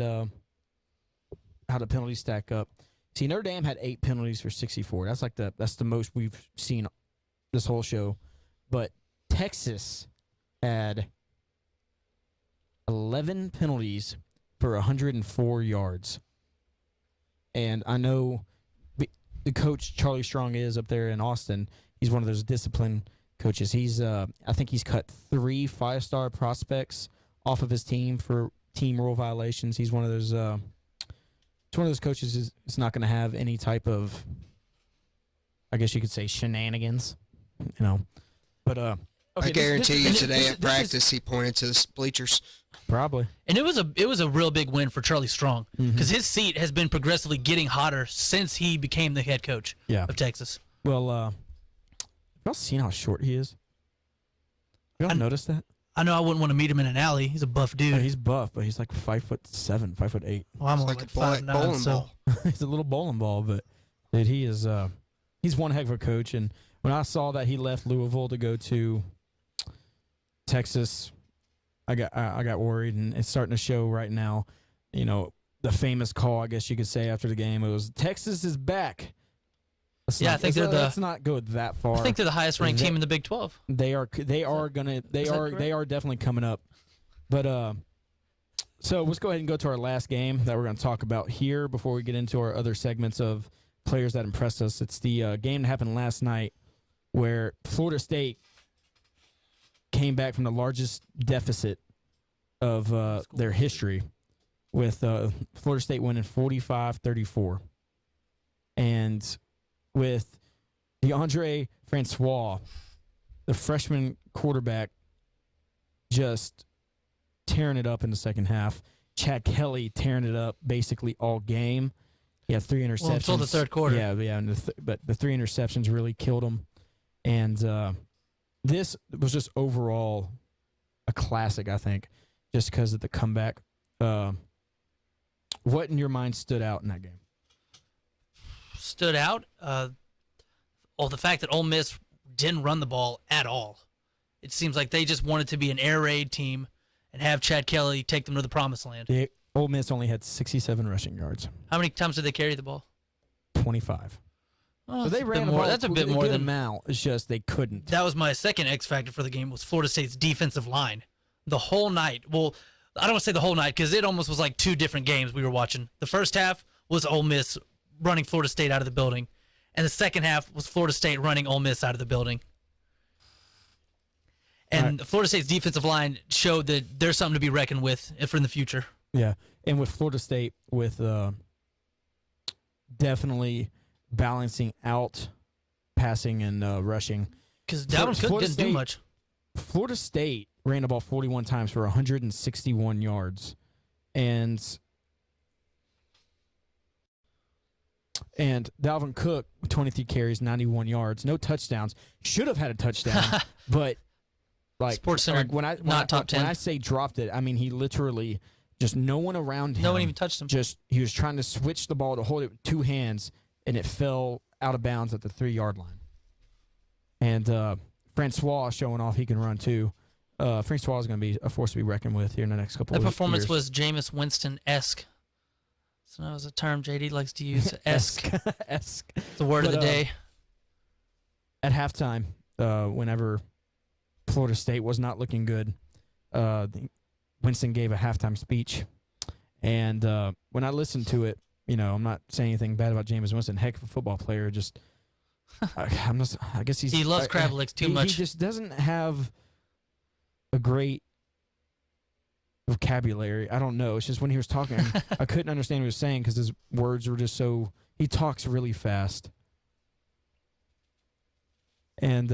how the penalties stack up. See, Notre Dame had 8 penalties for 64. That's the most we've seen this whole show. But Texas had 11 penalties for 104 yards. And I know the coach Charlie Strong is up there in Austin. He's one of those discipline coaches. I think he's cut 3 5-star prospects off of his team for team rule violations. He's one of those. It's one of those coaches is not going to have any type of, I guess you could say, shenanigans, But okay, I guarantee you today at practice he pointed to the bleachers. Probably. And it was a real big win for Charlie Strong because Mm-hmm. his seat has been progressively getting hotter since he became the head coach of Texas. Well, y'all seen how short he is? Y'all noticed that? I know I wouldn't want to meet him in an alley. He's a buff dude. Yeah, he's buff, but he's like 5'7", 5'8". Well, I'm It's only like like a 5'9", bowling so ball. He's a little bowling ball, but dude, he is he's one heck of a coach. And when I saw that he left Louisville to go to Texas, I got worried, and it's starting to show right now. The famous call, I guess you could say, after the game, it was Texas is back. I think let's not go that far. I think they're the highest ranked team in the Big 12. They are definitely coming up. But so let's go ahead and go to our last game that we're going to talk about here before we get into our other segments of players that impressed us. It's the game that happened last night where Florida State came back from the largest deficit of their history with Florida State winning 45-34. And with DeAndre Francois, the freshman quarterback, just tearing it up in the second half. Chad Kelly tearing it up basically all game. He had 3 interceptions. Well, until the third quarter. Yeah, and but the 3 interceptions really killed him. And this was just overall a classic, I think, just because of the comeback. What in your mind stood out in that game? Stood out? The fact that Ole Miss didn't run the ball at all. It seems like they just wanted to be an air raid team and have Chad Kelly take them to the promised land. Ole Miss only had 67 rushing yards. How many times did they carry the ball? 25. Oh, So they ran the ball. That's a bit more good than amount. It's just they couldn't. That was my second X factor for the game was Florida State's defensive line. The whole night. Well, I don't want to say the whole night because it almost was like 2 different games we were watching. The first half was Ole Miss running Florida State out of the building, and the second half was Florida State running Ole Miss out of the building. And Florida State's defensive line showed that there's something to be reckoned with for the future. Yeah, and with Florida State, with definitely balancing out passing and rushing. Because Dalvin Cook didn't do much. Florida State ran the ball 41 times for 161 yards. And Dalvin Cook, 23 carries, 91 yards, no touchdowns. Should have had a touchdown, but Like Sports Center, like top 10. When I say dropped it, I mean he literally just no one around him. No one even touched him. Just he was trying to switch the ball to hold it with two hands, and it fell out of bounds at the 3-yard line. And Francois showing off he can run too. Francois is going to be a force to be reckoned with here in the next couple of years. That performance was Jameis Winston-esque. So that was a term JD likes to use. Esque. Esque. The word of the day. At halftime, whenever Florida State was not looking good, Winston gave a halftime speech. And when I listened to it, I'm not saying anything bad about Jameis Winston. Heck of a football player. Just, I guess he loves crab legs too much. He just doesn't have a great vocabulary. I don't know. It's just when he was talking, I couldn't understand what he was saying because his words were just so. He talks really fast. And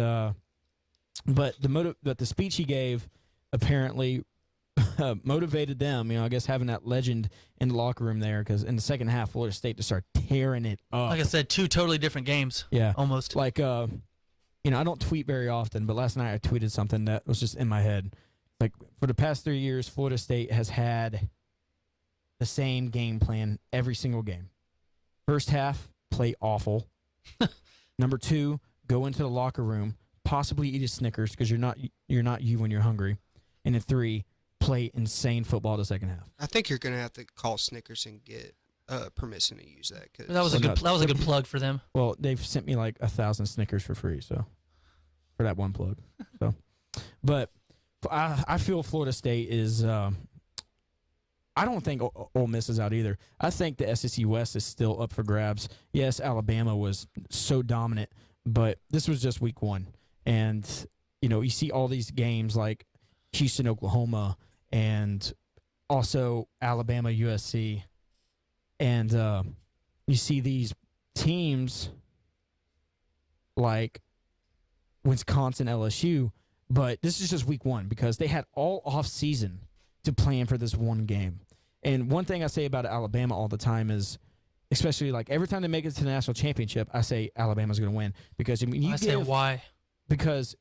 but the speech he gave apparently motivated them. I guess having that legend in the locker room there, because in the second half, Florida State just started tearing it up. Like I said, 2 totally different games. Yeah, almost. Like I don't tweet very often, but last night I tweeted something that was just in my head. Like for the past 3 years, Florida State has had the same game plan every single game. First half, play awful. Number 2, go into the locker room, possibly eat a Snickers because you're not you when you're hungry. And then 3, play insane football the second half. I think you're going to have to call Snickers and get permission to use that. Cause that was a good plug for them. Well, they've sent me like 1,000 Snickers for free, so for that one plug. So, but I feel Florida State is. I don't think Ole Miss is out either. I think the SEC West is still up for grabs. Yes, Alabama was so dominant, but this was just week 1, and you see all these games like Houston, Oklahoma, and also Alabama, USC, and you see these teams like Wisconsin, LSU, but this is just week 1 because they had all off season to plan for this one game. And one thing I say about Alabama all the time is, especially like every time they make it to the national championship, I say Alabama's going to win because say why? Because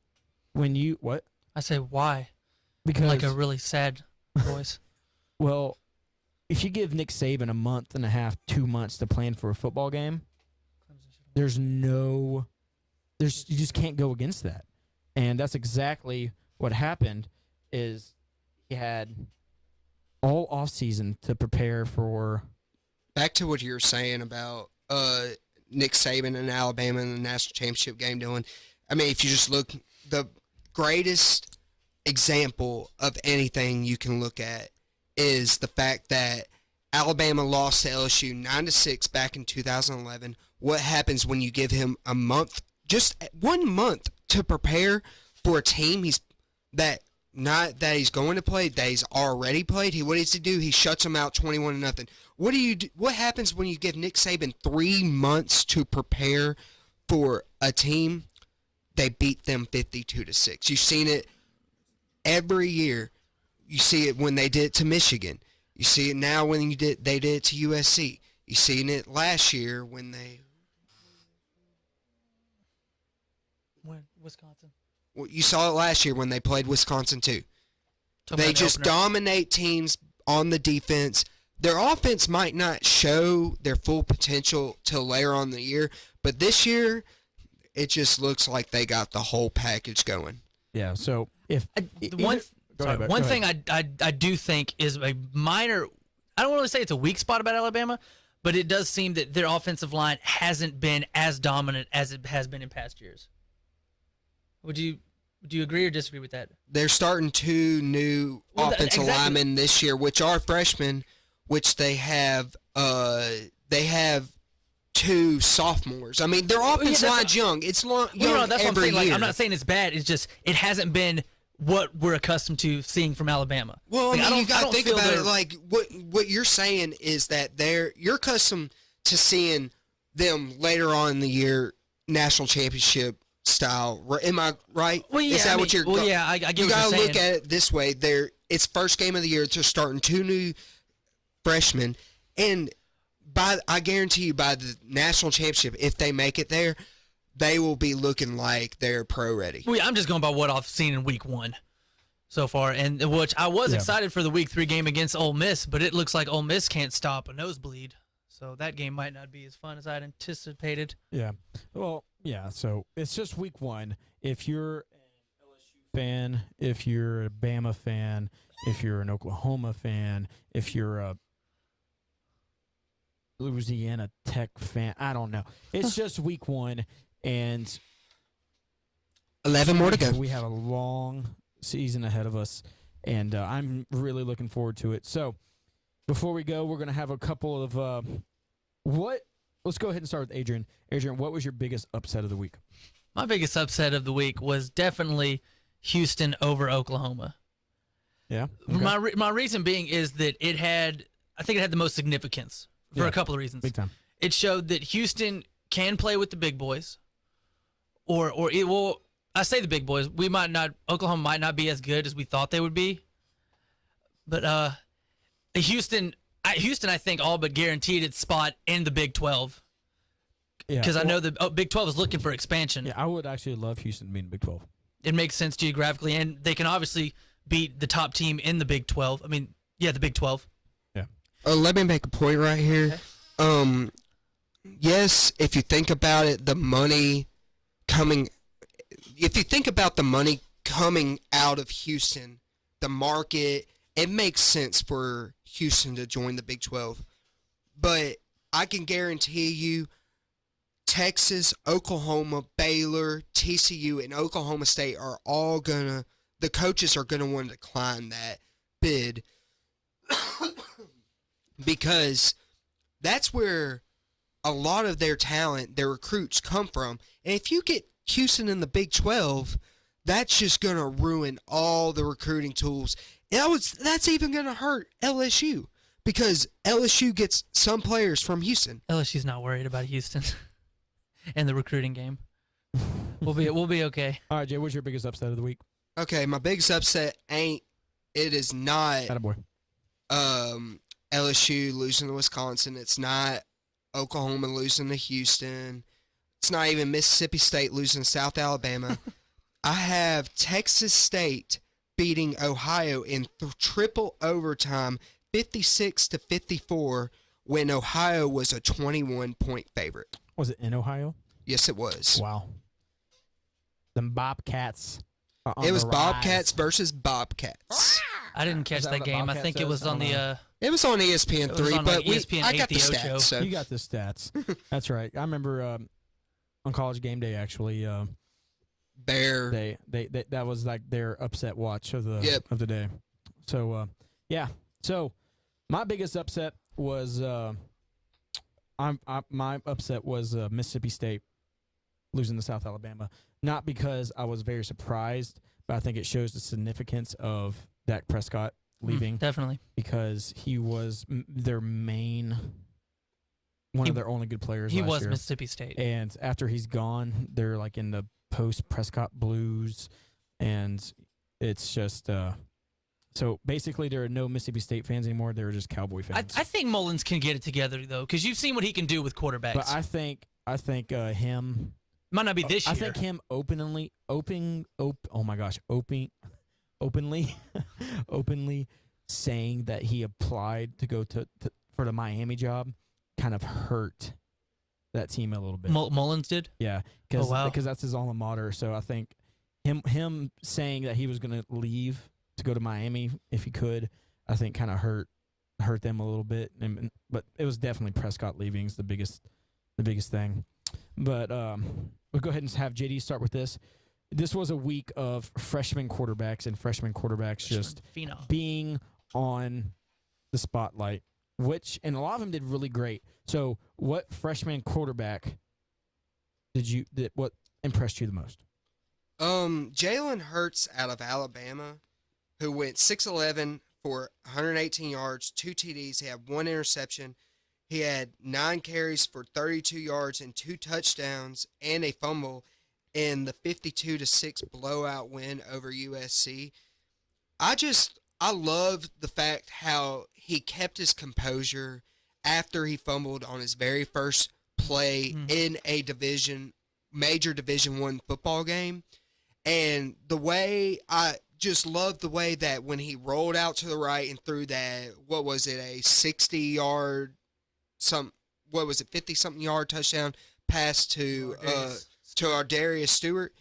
when you what? I say why? Because like a really sad voice. Well, if you give Nick Saban a month and a half, 2 months to plan for a football game, you just can't go against that. And that's exactly what happened is he had all off season to prepare for. Back to what you were saying about Nick Saban and Alabama in the national championship game doing. I mean, if you just look, the greatest example of anything you can look at is the fact that Alabama lost to LSU 9-6 back in 2011. What happens when you give him a month, just 1 month, to prepare for a team he's going to play, that he's already played? What does he do? He shuts them out 21-0. What do you do? What happens when you give Nick Saban 3 months to prepare for a team? They beat them 52-6. You've seen it every year. You see it when they did it to Michigan. You see it now when they did it to USC. You seen it last year when they. Wisconsin. Well, you saw it last year when they played Wisconsin too. They just dominate teams on the defense. Their offense might not show their full potential till later on in the year, but this year it just looks like they got the whole package going. Yeah. So if one thing I do think is a minor. I don't really say it's a weak spot about Alabama, but it does seem that their offensive line hasn't been as dominant as it has been in past years. Would you agree or disagree with that? They're starting 2 new offensive linemen this year, which are freshmen, which they have 2 sophomores. I mean, their offensive line's young. It's young that's what I'm every saying. Like, year. I'm not saying it's bad. It's just it hasn't been what we're accustomed to seeing from Alabama. Well, like, I mean, you got to think about it. Like what you're saying is that you're accustomed to seeing them later on in the year, national championship style. Am I right? Well, yeah. Is that what you're? Well, yeah. I get you what you're saying. gotta look at it this way. It's first game of the year. They're starting 2 new freshmen, and I guarantee you, by the national championship, if they make it there, they will be looking like they're pro ready. Well, yeah, I'm just going by what I've seen in week 1. so far, and which I was Yeah. excited for the Week 3 game against Ole Miss, but it looks like Ole Miss can't stop a nosebleed. So that game might not be as fun as I'd anticipated. Yeah. Well, yeah. So it's just week 1. If you're an LSU fan, if you're a Bama fan, if you're an Oklahoma fan, if you're a Louisiana Tech fan, I don't know. It's just week 1, and 11 more to go. we have a long season ahead of us, and I'm really looking forward to it. So before we go, we're going to have a couple of let's go ahead and start with Adrian. Adrian, what was your biggest upset of the week? My biggest upset of the week was definitely Houston over Oklahoma. Yeah. Okay. My reason being is that I think it had the most significance for Yeah. a couple of reasons. Big time. It showed that Houston can play with the big boys, I say the big boys. Oklahoma might not be as good as we thought they would be, but Houston, I think all but guaranteed its spot in the Big 12 Yeah. because I know the Big 12 is looking for expansion. Yeah, I would actually love Houston being Big 12. It makes sense geographically, and they can obviously beat the top team in the Big 12. I mean, yeah, the Big 12. Yeah. Let me make a point right here. Okay. Yes, if you think about it, if you think about the money coming out of Houston, the market, it makes sense for Houston to join the Big 12. But I can guarantee you, Texas, Oklahoma, Baylor, TCU, and Oklahoma State are all the coaches are gonna want to decline that bid because that's where a lot of their talent, their recruits come from. And if you get Houston in the Big 12, that's just going to ruin all the recruiting tools. And that's even going to hurt LSU because LSU gets some players from Houston. LSU's not worried about Houston and the recruiting game. We'll be okay. All right, Jay, what's your biggest upset of the week? Okay, my biggest upset is not Attaboy. LSU losing to Wisconsin. It's not Oklahoma losing to Houston. It's not even Mississippi State losing to South Alabama. I have Texas State beating Ohio in triple overtime, 56-54, when Ohio was a 21-point favorite. Was it in Ohio? Yes, it was. Wow. Them Bobcats. It was Bobcats versus Bobcats. I didn't catch Is that that what the game. I Bobcat think it says? was I on don't know. the It was on ESPN It was 3, on, but like, ESPN I got the 8 The stats. Ocho. So. You got the stats. That's right. I remember on College Game Day actually. Bear. They that was like their upset watch of the Yep. of the day. So yeah. So my biggest upset was my upset was Mississippi State losing to South Alabama. Not because I was very surprised, but I think it shows the significance of Dak Prescott leaving definitely. because he was their main one He- of their only good players He last was year. Mississippi State. And after he's gone, they're like in the post Prescott blues, and it's just so basically there are no Mississippi State fans anymore. They're just Cowboy I fans. think Mullins can get it together though, because you've seen what he can do with quarterbacks. but I think him. Might not be this year. I think him openly saying that he applied to go for the Miami job kind of hurt that team a little bit. Mullins did. Yeah, because Oh, wow. that's his alma mater. So I think him saying that he was going to leave to go to Miami if he could, I think kind of hurt them a little bit. But it was definitely Prescott leaving is the biggest thing. But we'll go ahead and have JD start with this. This was a week of freshman quarterbacks just Phenom. being on the spotlight, and a lot of them did really great. So, what freshman quarterback what impressed you the most? Jalen Hurts out of Alabama, who went 6'11" for 118 yards, 2 TDs. He had 1 interception. He had 9 carries for 32 yards and 2 touchdowns and a fumble in the 52-6 blowout win over USC. I love the fact how he kept his composure after he fumbled on his very first play in a major Division I football game. And the way just loved the way that when he rolled out to the right and threw that, what was it, a 60-yard, 50-something yard touchdown pass to our Darius Stewart.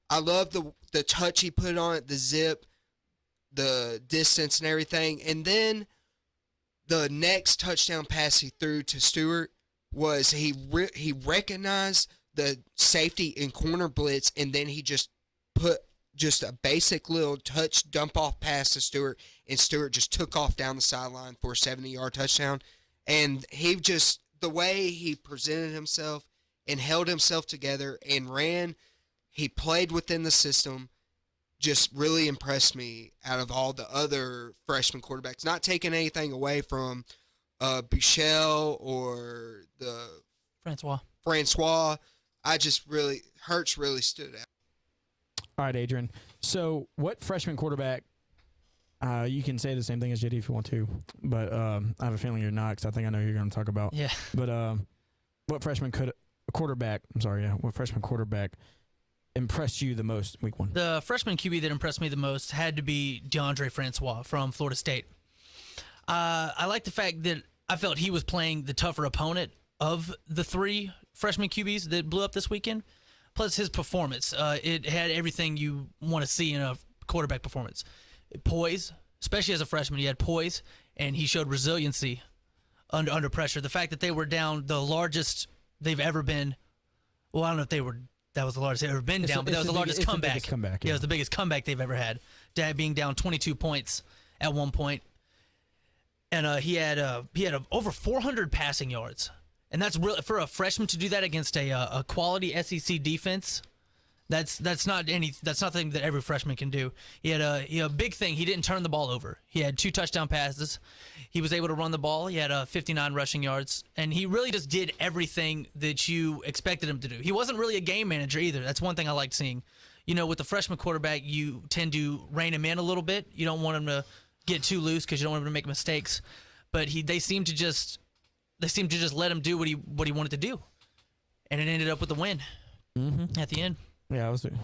I love the touch he put on it, the zip, the distance and everything. And then the next touchdown pass he threw to Stewart was he recognized the safety and corner blitz, and then he just put just a basic little touch dump off pass to Stewart, and Stewart just took off down the sideline for a 70-yard touchdown. And the way he presented himself and held himself together and ran, he played within the system, just really impressed me out of all the other freshman quarterbacks. Not taking anything away from Buechele or the Francois. Hurts really stood out. All right, Adrian. So what freshman quarterback, you can say the same thing as JD if you want to, but I have a feeling you're not because I think I know who you're going to talk about. Yeah. But what freshman quarterback impressed you the most week 1? The freshman QB that impressed me the most had to be DeAndre Francois from Florida State. I like the fact that I felt he was playing the tougher opponent of the 3 freshman QBs that blew up this weekend. Plus his performance, it had everything you want to see in a quarterback performance. Poise, especially as a freshman, he had poise, and he showed resiliency under pressure. The fact that they were down the largest they've ever been. Well, I don't know if that was the largest they've ever been down, but that was the largest comeback. Yeah, it was the biggest comeback they've ever had. Being down 22 points at one point, and he had over 400 passing yards. And that's real for a freshman to do that against a quality SEC defense. That's not something that every freshman can do. He had a big thing. He didn't turn the ball over. He had 2 touchdown passes. He was able to run the ball. He had 59 rushing yards, and he really just did everything that you expected him to do. He wasn't really a game manager either. That's one thing I liked seeing. With the freshman quarterback, you tend to rein him in a little bit. You don't want him to get too loose because you don't want him to make mistakes. But they seemed to just let him do what he wanted to do, and it ended up with the win at the end. Yeah, it was an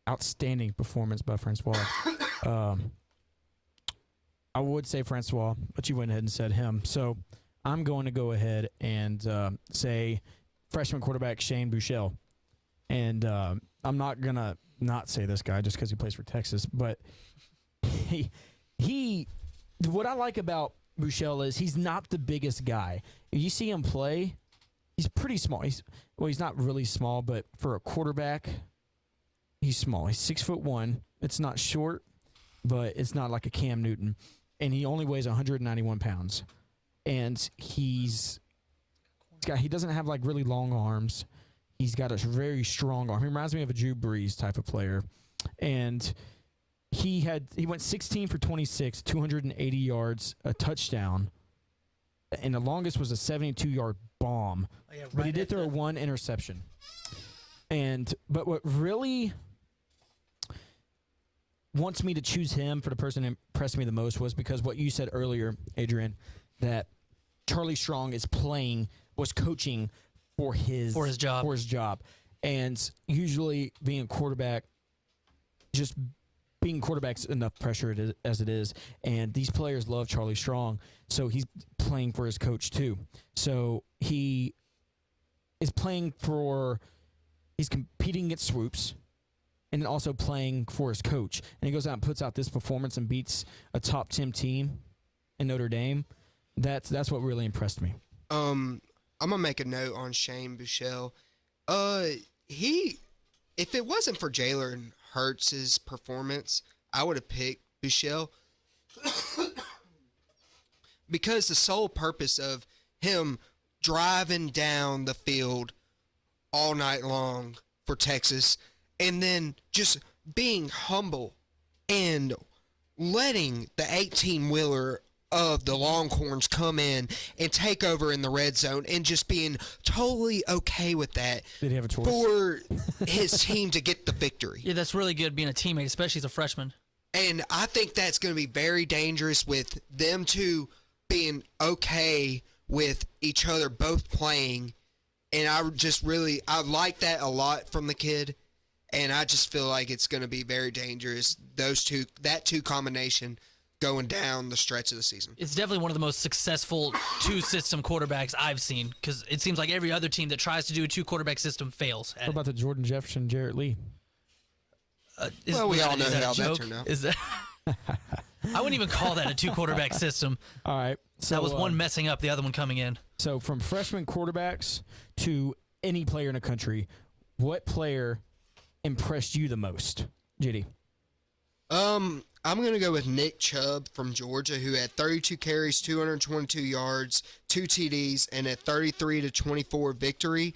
outstanding performance by Francois. I would say Francois, but you went ahead and said him. So I'm going to go ahead and say freshman quarterback Shane Buechele. And I'm not going to not say this guy just because he plays for Texas, but he what I like about Buechele is he's not the biggest guy. If you see him play, he's pretty small. He's not really small, but for a quarterback, he's small. He's 6'1". It's not short, but it's not like a Cam Newton. And he only weighs 191 pounds. And he doesn't have like really long arms. He's got a very strong arm. He reminds me of a Drew Brees type of player. And he went 16 for 26, 280 yards, a touchdown, and the longest was a 72-yard bomb. Oh, yeah, but he did throw 1 interception. But what really wants me to choose him for the person that impressed me the most was because what you said earlier, Adrian, that Charlie Strong was coaching for his job. And usually being a quarterback, just being quarterback's enough pressure as it is, and these players love Charlie Strong, so he's playing for his coach too. So he is he's competing against Swoops, and also playing for his coach. And he goes out and puts out this performance and beats a top 10 team in Notre Dame. That's what really impressed me. I'm gonna make a note on Shane Buechele. If it wasn't for Jalen Hurts' performance, I would have picked Buechele because the sole purpose of him driving down the field all night long for Texas and then just being humble and letting the 18-wheeler of the Longhorns come in and take over in the red zone and just being totally okay with that. Did he have a choice? For his team to get the victory. Yeah, that's really good being a teammate, especially as a freshman. And I think that's going to be very dangerous with them two being okay with each other both playing. And I like that a lot from the kid. and I just feel like it's going to be very dangerous. That two combination going down the stretch of the season. It's definitely one of the most successful two-system quarterbacks I've seen, because it seems like every other team that tries to do a two-quarterback system fails at What about the Jordan Jefferson, Jarrett Lee? Well, we all know how that joke? turned out. Is that? I wouldn't even call that a two-quarterback system. All right. So That was one messing up, the other one coming in. So from freshman quarterbacks to any player in the country, what player impressed you the most, JD? I'm going to go with Nick Chubb from Georgia, who had 32 carries, 222 yards, 2 TDs, and a 33-24 victory.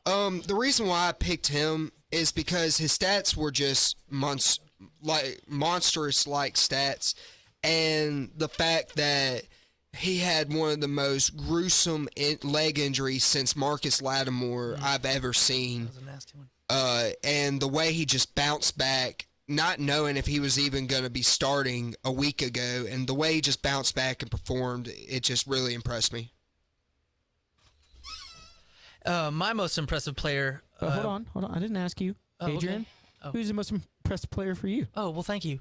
The reason why I picked him is because his stats were just monstrous-like stats, and the fact that he had one of the most gruesome leg injuries since Marcus Lattimore I've ever seen. That was a nasty one. And the way he just bounced back, not knowing if he was even going to be starting a week ago, and the way he just bounced back and performed, it just really impressed me. My most impressive player. Hold on. I didn't ask you, Adrian. Okay. Oh. Who's the most impressive player for you? Oh, well, thank you.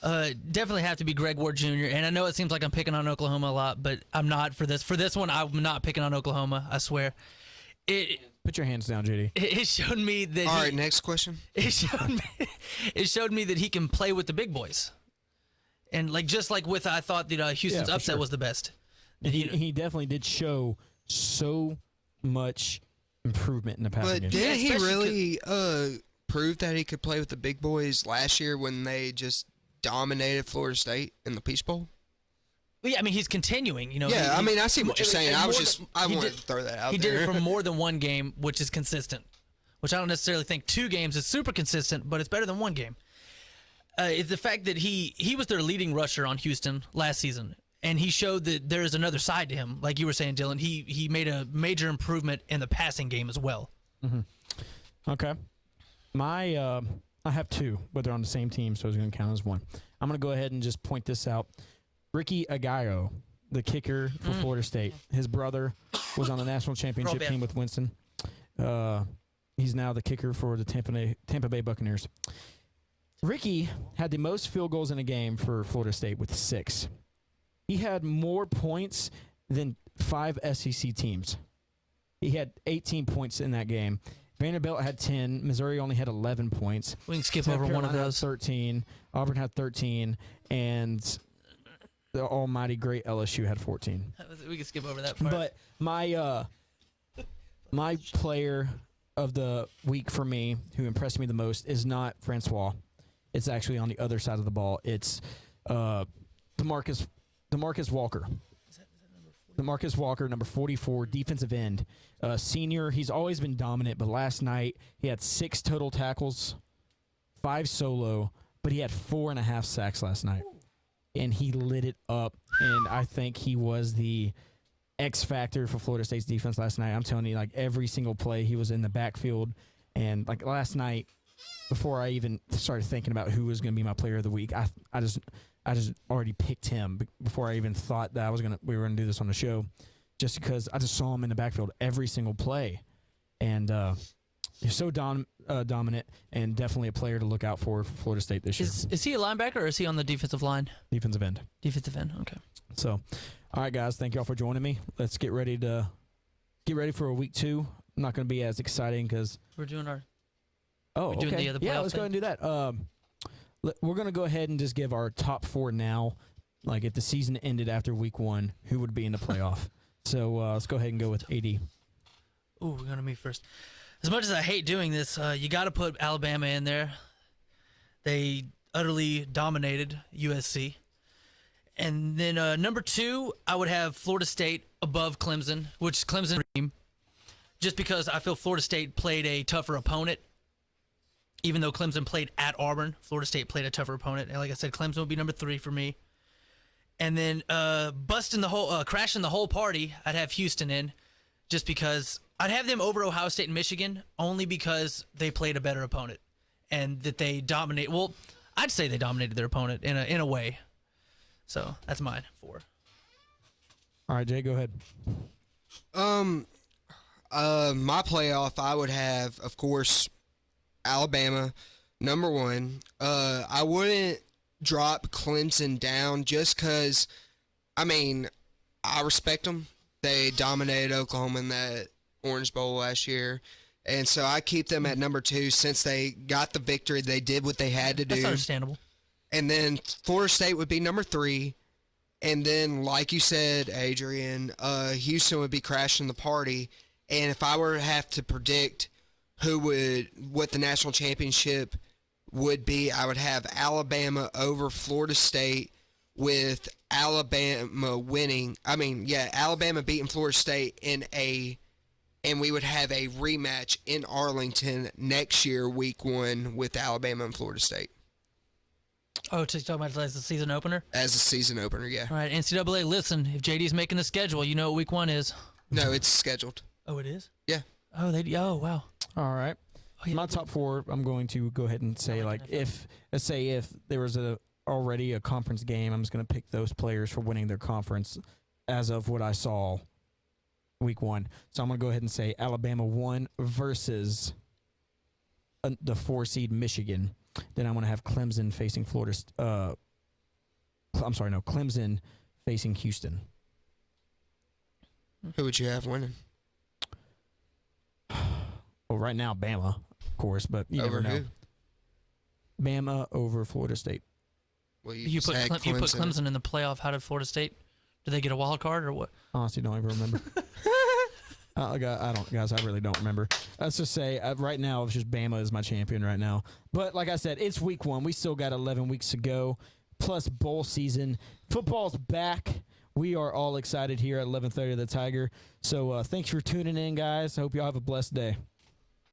Definitely have to be Greg Ward Jr. And I know it seems like I'm picking on Oklahoma a lot, but I'm not for this. For this one, I'm not picking on Oklahoma. I swear. Put your hands down, JD. It showed me that. All right, next question. It showed me that he can play with the big boys, and just like with I thought that Houston's for upset sure. was the best. He definitely did show so much improvement in the passing But game. didn't he especially really prove that he could play with the big boys last year when they just dominated Florida State in the Peach Bowl? Well, yeah, I mean he's continuing. Yeah, I see what you're saying. I wanted to throw that out He there. did it for more than one game, which is consistent. Which I don't necessarily think 2 games is super consistent, but it's better than 1 game. It's the fact that he was their leading rusher on Houston last season, and he showed that there is another side to him. Like you were saying, Dylan, he made a major improvement in the passing game as well. Okay. I have 2, but they're on the same team, so it's going to count as 1. I'm going to go ahead and just point this out. Ricky Agayo, the kicker for Florida State. His brother was on the national championship team with Winston. He's now the kicker for the Tampa Bay Buccaneers. Ricky had the most field goals in a game for Florida State with 6. He had more points than 5 SEC teams. He had 18 points in that game. Vanderbilt had 10. Missouri only had 11 points. We can skip South over one of Carolina had those. 13. Auburn had 13. And the almighty great LSU had 14. We can skip over that part. But my player of the week for me, who impressed me the most, is not Francois. It's actually on the other side of the ball. It's DeMarcus Walker. DeMarcus Walker, number 44, defensive end. Senior, he's always been dominant, but last night he had 6 total tackles, 5 solo, but he had 4.5 sacks last night. And he lit it up, and I think he was the X factor for Florida State's defense last night. I'm telling you, every single play, he was in the backfield. And last night, before I even started thinking about who was going to be my player of the week, I just already picked him before I even thought that we were gonna do this on the show, just because I just saw him in the backfield every single play, and he's so dominant and definitely a player to look out for Florida State this year. Is he a linebacker or is he on the defensive line? Defensive end. Defensive end. Okay. So, all right, guys, thank y'all for joining me. Let's get ready for a week 2. I'm not going to be as exciting because We're doing our. oh, doing okay. the Yeah, playoff let's go ahead and do that. We're going to go ahead and just give our top 4 now. If the season ended after week 1, who would be in the playoff? So let's go ahead and go with AD. Ooh, we're going to me first. As much as I hate doing this, you got to put Alabama in there. They utterly dominated USC. And then number 2, I would have Florida State above Clemson, which Clemson team, just because I feel Florida State played a tougher opponent. Even though Clemson played at Auburn, Florida State played a tougher opponent. And like I said, Clemson would be number 3 for me. And then crashing the whole party, I'd have Houston in, just because I'd have them over Ohio State and Michigan, only because they played a better opponent and that they dominate. Well, I'd say they dominated their opponent in a way. So that's mine 4. All right, Jay, go ahead. My playoff, I would have, of course, Alabama, number 1. I wouldn't drop Clemson down just because, I mean, I respect them. They dominated Oklahoma in that Orange Bowl last year. And so I keep them at number 2 since they got the victory. They did what they had to do. That's understandable. And then Florida State would be number 3. And then, like you said, Adrian, Houston would be crashing the party. And if I were to have to predict what the national championship would be, I would have Alabama over Florida State with Alabama winning. Alabama beating Florida State and we would have a rematch in Arlington next year, week 1, with Alabama and Florida State. Oh, just talking about as the season opener? As a season opener, yeah. All right, NCAA, listen, if JD's making the schedule, you know what week 1 is. No, it's scheduled. Oh, it is? Yeah. Oh, wow. All right. Oh, yeah. My top 4, I'm going to go ahead and say, if there was already a conference game, I'm just going to pick those players for winning their conference as of what I saw week 1. So I'm going to go ahead and say Alabama 1 versus the 4 seed Michigan. Then I'm going to have Clemson facing Clemson facing Houston. Who would you have winning? Well, right now, Bama, of course, but you Over never know. who? Bama over Florida State. Well, You put Clemson in the playoff. How did Florida State? Did they get a wild card or what? Honestly, don't even remember. Guys, I really don't remember. Let's just say right now, it's just Bama is my champion right now. But like I said, it's week 1. We still got 11 weeks to go, plus bowl season. Football's back. We are all excited here at 11:30 The Tiger. So thanks for tuning in, guys. I hope y'all have a blessed day.